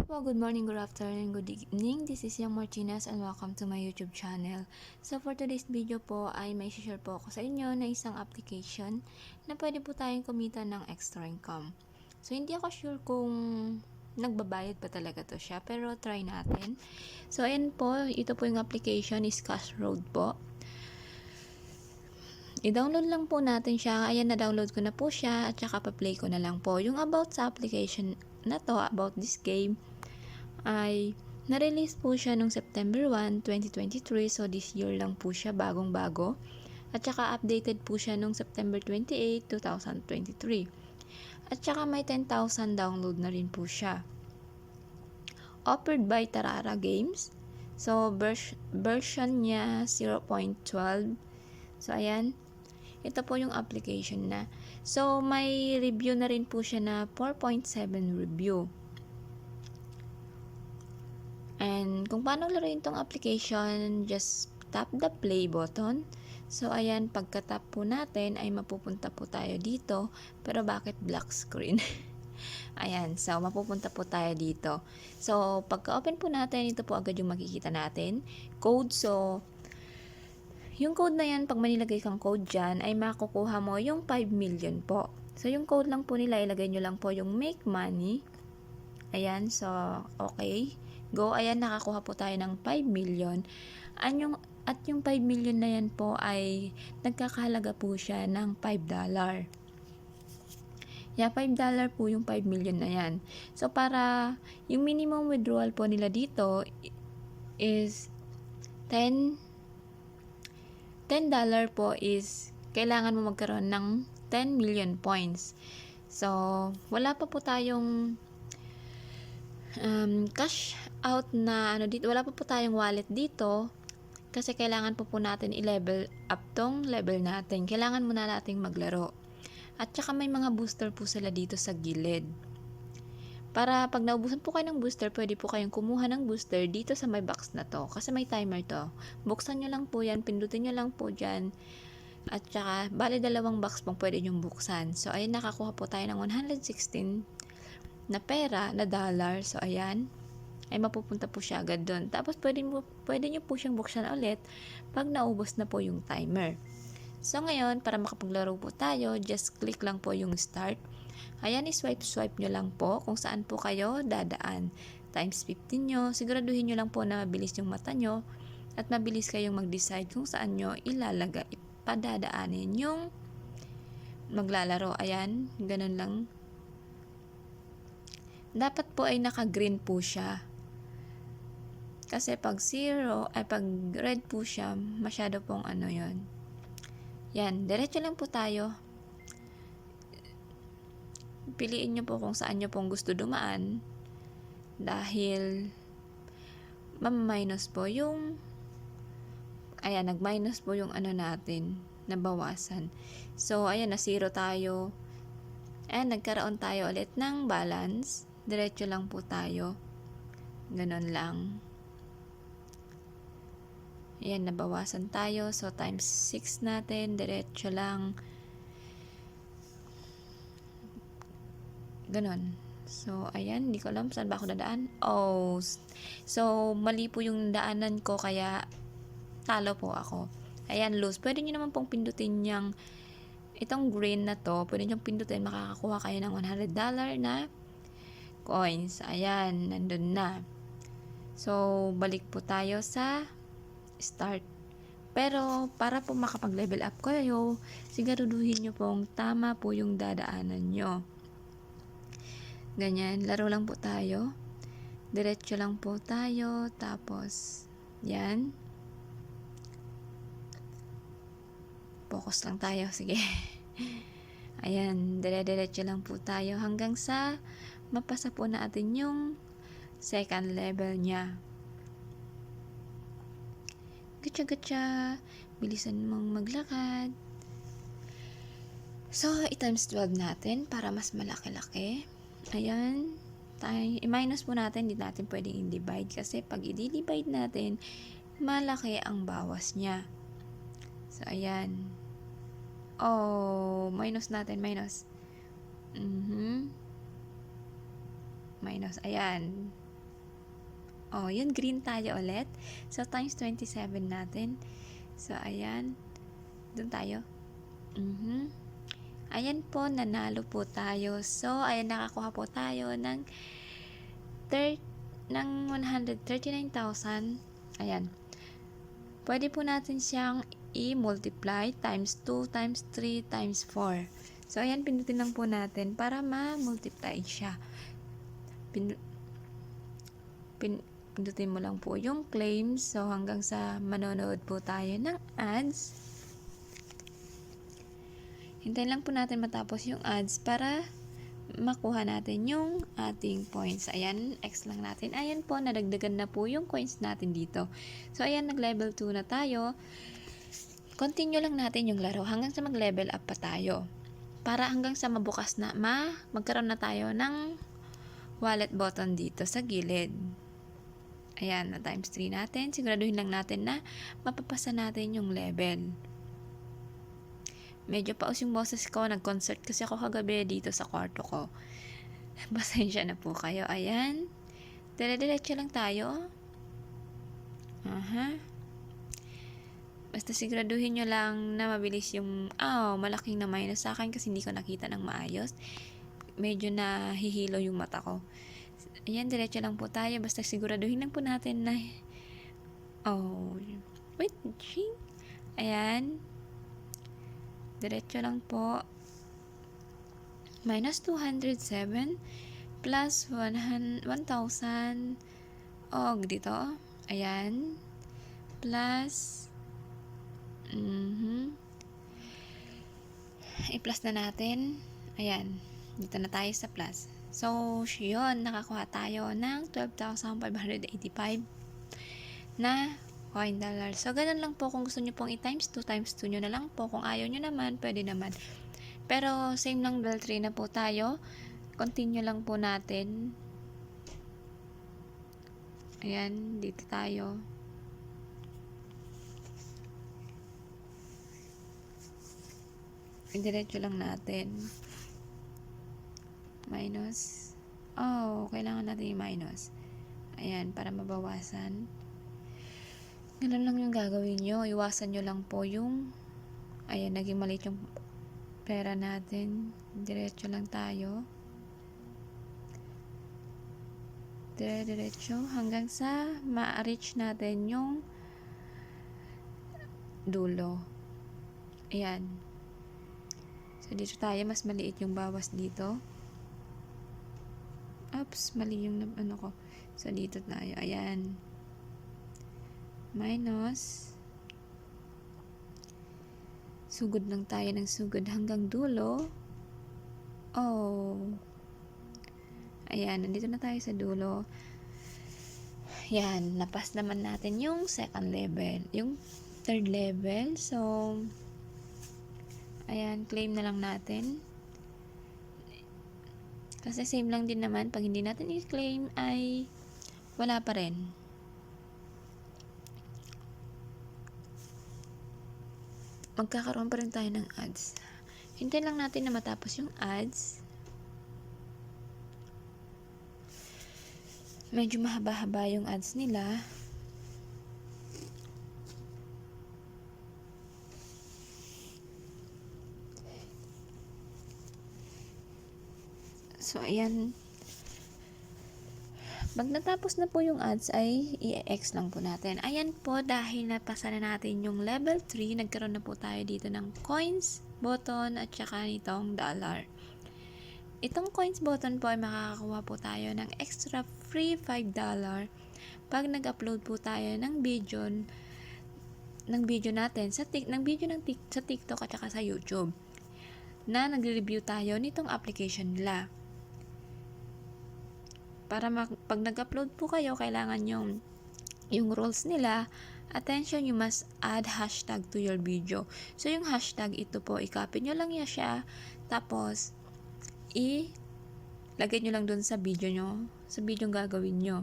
Po, good morning, good afternoon, good evening. This is Yang Martinez and welcome to my YouTube channel. So for today's video po ay may share po ako sa inyo na isang application na pwede po tayong kumita ng extra income. So hindi ako sure kung nagbabayad pa talaga to siya, pero try natin. So ayan po, ito po yung application is Cash Road po. I-download lang po natin siya. Ayan, na-download ko na po siya at saka pa-play ko na lang po. Yung about sa application na to, about this game, ay na-release po siya noong September 1, 2023. So this year lang po siya, bagong-bago. At saka updated po siya noong September 28, 2023. At saka may 10,000 download na rin po siya. Offered by Tarara Games. So version niya 0.12. So ayan, ito po yung application na. So may review na rin po siya na 4.7 review. And kung paano laruin tong application, just tap the play button. So ayan, pagka-tap po natin ay mapupunta po tayo dito. Pero bakit black screen? Ayan, so mapupunta po tayo dito. So pagka-open po natin, ito po agad yung makikita natin. Code, so yung code na yan, pag manilagay kang code dyan, ay makukuha mo yung 5 million po. So yung code lang po nila, ilagay nyo lang po yung make money. Ayan, so okay. Go, ayan, nakakuha po tayo ng 5 million. At yung 5 million na yan po ay nagkakahalaga po siya ng $5. Yeah, $5 po yung 5 million na yan. So, para yung minimum withdrawal po nila dito is $10 po is kailangan mo magkaroon ng 10 million points. So, wala pa po tayong cash out na dito, wala pa po tayong wallet dito kasi kailangan po natin i-level up tong level natin. Kailangan muna nating maglaro. At saka may mga booster po sila dito sa gilid. Para pag naubusan po kayo ng booster, pwede po kayong kumuha ng booster dito sa may box na to. Kasi may timer to. Buksan nyo lang po yan, pindutin nyo lang po dyan. At saka, bali dalawang box pong pwede nyong buksan. So, ayun, nakakuha po tayo ng 116 na pera, na dollar. So, ayan, ay mapupunta po siya agad doon. Tapos, pwede nyo po siyang buksan ulit pag naubos na po yung timer. So, ngayon, para makapaglaro po tayo, just click lang po yung start. Ayan, swipe nyo lang po kung saan po kayo dadaan. Times 15 nyo, siguraduhin nyo lang po na mabilis yung mata nyo at mabilis kayong mag-decide kung saan nyo ipadadaanin yung maglalaro. Ayan, ganun lang. Dapat po ay naka-green po siya. Kasi pag pag red po siya, masyado pong yon. Yan, diretso lang po tayo. Piliin nyo po kung saan nyo pong gusto dumaan. Dahil, minus po yung, ayan, nag-minus po yung natin, nabawasan. So, ayan, na 0 tayo. And nagkaroon tayo ulit ng balance. Diretso lang po tayo. Ganon lang. Ayan, nabawasan tayo. So, times 6 natin. Diretso lang. Ganon. So, ayan. Hindi ko alam saan ba ako dadaan. Oh. So, mali po yung daanan ko. Kaya, talo po ako. Ayan, lose. Pwede nyo naman pong pindutin yung itong green na to. Pwede nyo pindutin. Makakakuha kayo ng $100 na coins. Ayan, nandun na. So, balik po tayo sa start. Pero, para po makapag-level up kayo, siguraduhin nyo pong tama po yung dadaanan nyo. Ganyan, laro lang po tayo. Diretso lang po tayo. Tapos, yan. Focus lang tayo. Sige. Ayan, dire-diretso lang po tayo hanggang sa mapasa po natin yung second level niya. Gatsa-gatsa, bilisan mong maglakad. So, i-times 12 natin para mas malaki-laki. Ayan, i-minus po natin, hindi natin pwedeng i-divide kasi pag i-divide natin, malaki ang bawas niya. So, ayan. Oh, minus natin, minus. Minus, ayan. Oh, yun, green tayo ulit. So, times 27 natin. So, ayan. Doon tayo. Ayan po, nanalo po tayo. So, ayan, nakakuha po tayo ng 139,000. Ayan. Pwede po natin siyang i-multiply times 2, times 3, times 4. So, ayan, pindutin lang po natin para ma-multiply siya. Pindutin mo lang po yung claims. So, hanggang sa manonood po tayo ng ads. Hintayin lang po natin matapos yung ads para makuha natin yung ating points. Ayan, X lang natin. Ayan po, nadagdagan na po yung coins natin dito. So, ayan, nag-level 2 na tayo. Continue lang natin yung laro hanggang sa mag-level up pa tayo. Para hanggang sa mabukas na, magkaroon na tayo ng wallet button dito sa gilid. Ayan, na times 3 natin. Siguraduhin lang natin na mapapasa natin yung level. Medyo paus yung boses ko. Nag-concert kasi ako kagabi dito sa kwarto ko. Pasensya na po kayo. Ayan. Dire-diretso lang tayo. Basta siguraduhin nyo lang na mabilis yung... malaking na minus sa akin kasi hindi ko nakita ng maayos. Medyo nahihilo yung mata ko. Ayan, diretso lang po tayo. Basta siguraduhin lang po natin na... wait. Ayan. Diretso lang po. Minus 207 plus 1,000. Dito. Ayan. Plus... i-plus na natin. Ayan. Dito na tayo sa plus. So, yun. Nakakuha tayo ng 12,585 na coin dollar. So, ganun lang po. Kung gusto nyo pong i-times 2, times 2 nyo na lang po. Kung ayaw nyo naman, pwede naman. Pero, same lang level 3 na po tayo. Continue lang po natin. Ayan. Dito tayo. Diretso lang natin. Minus. Kailangan natin yung minus. Ayan, para mabawasan. Ganun lang yung gagawin nyo. Iwasan nyo lang po yung... Ayan, naging maliit yung pera natin. Diretso lang tayo. Diretso hanggang sa ma-reach natin yung dulo. Ayan. So, dito tayo. Mas maliit yung bawas dito. Oops, mali yung ko. So, dito tayo. Ayan. Minus. Sugod lang tayo ng sugod hanggang dulo. Ayan, nandito na tayo sa dulo. Ayan, napas naman natin yung second level. Yung third level. So, ayan, claim na lang natin. Kasi same lang din naman. Pag hindi natin i-claim ay wala pa rin. Magkakaroon pa rin tayo ng ads. Hintayin lang natin na matapos yung ads. Medyo mahaba-haba yung ads nila. So, ayan. Pag natapos na po yung ads, ay i-X lang po natin. Ayan po, dahil napasa na natin yung level 3, nagkaroon na po tayo dito ng coins button at saka nitong dollar. Itong coins button po ay makakakuha po tayo ng extra free $5 pag nag-upload po tayo ng video natin sa TikTok at saka sa YouTube na nagre-review tayo nitong application nila. Para pag nag-upload po kayo, kailangan yung rules nila. Attention, you must add hashtag to your video. So, yung hashtag ito po, i-copy nyo lang siya. Tapos, lagay nyo lang dun sa video nyo. Sa video gagawin nyo.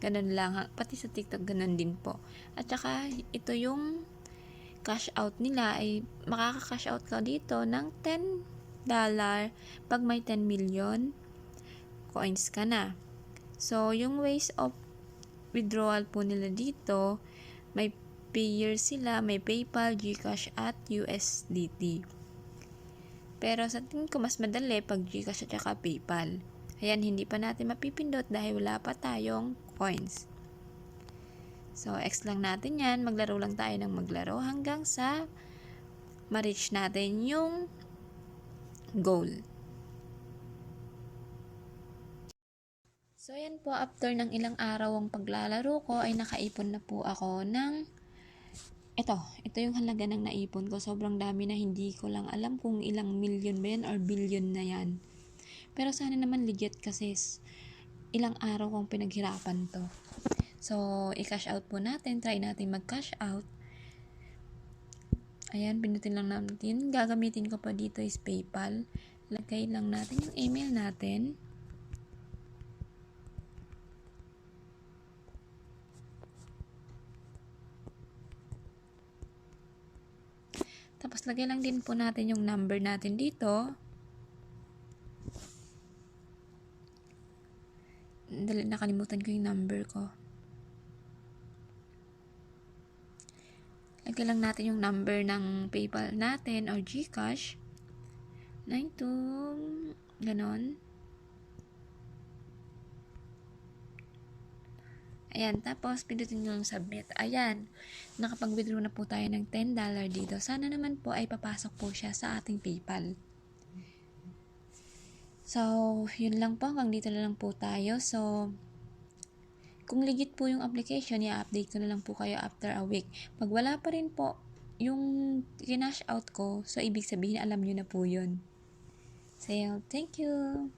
Ganun lang. Pati sa TikTok, ganun din po. At saka, ito yung cash out nila. Ay makaka-cash out ka dito ng $10 pag may 10 million coins ka na. So, yung ways of withdrawal po nila dito, may payer sila, may PayPal, GCash at USDT. Pero sa tingin ko mas madali pag GCash at saka PayPal. Ayan, hindi pa natin mapipindot dahil wala pa tayong coins. So, X lang natin yan. Maglaro lang tayo ng maglaro hanggang sa ma-reach natin yung goal. So, ayan po, after ng ilang araw ang paglalaro ko, ay nakaipon na po ako ng ito yung halaga ng naipon ko. Sobrang dami na, hindi ko lang alam kung ilang million ba yan or billion na yan. Pero sana naman legit kasi ilang araw kong pinaghirapan to. So, i-cash out po natin. Try natin mag-cash out. Ayan, pinutin lang natin. Gagamitin ko pa dito is PayPal. Lagay lang natin yung email natin. Tapos, lagay lang din po natin yung number natin dito. Dali, nakalimutan ko yung number ko. Lagay lang natin yung number ng PayPal natin or GCash. 92, ganon. Ayan, tapos pindutin nyo lang submit. Ayan, nakapag-withdraw na po tayo ng $10 dito. Sana naman po ay papasok po siya sa ating PayPal. So, yun lang po. Hanggang dito na lang po tayo. So, kung legit po yung application, i-update ko na lang po kayo after a week. Pag wala pa rin po yung kinash out ko, so ibig sabihin alam nyo na po yun. So, thank you!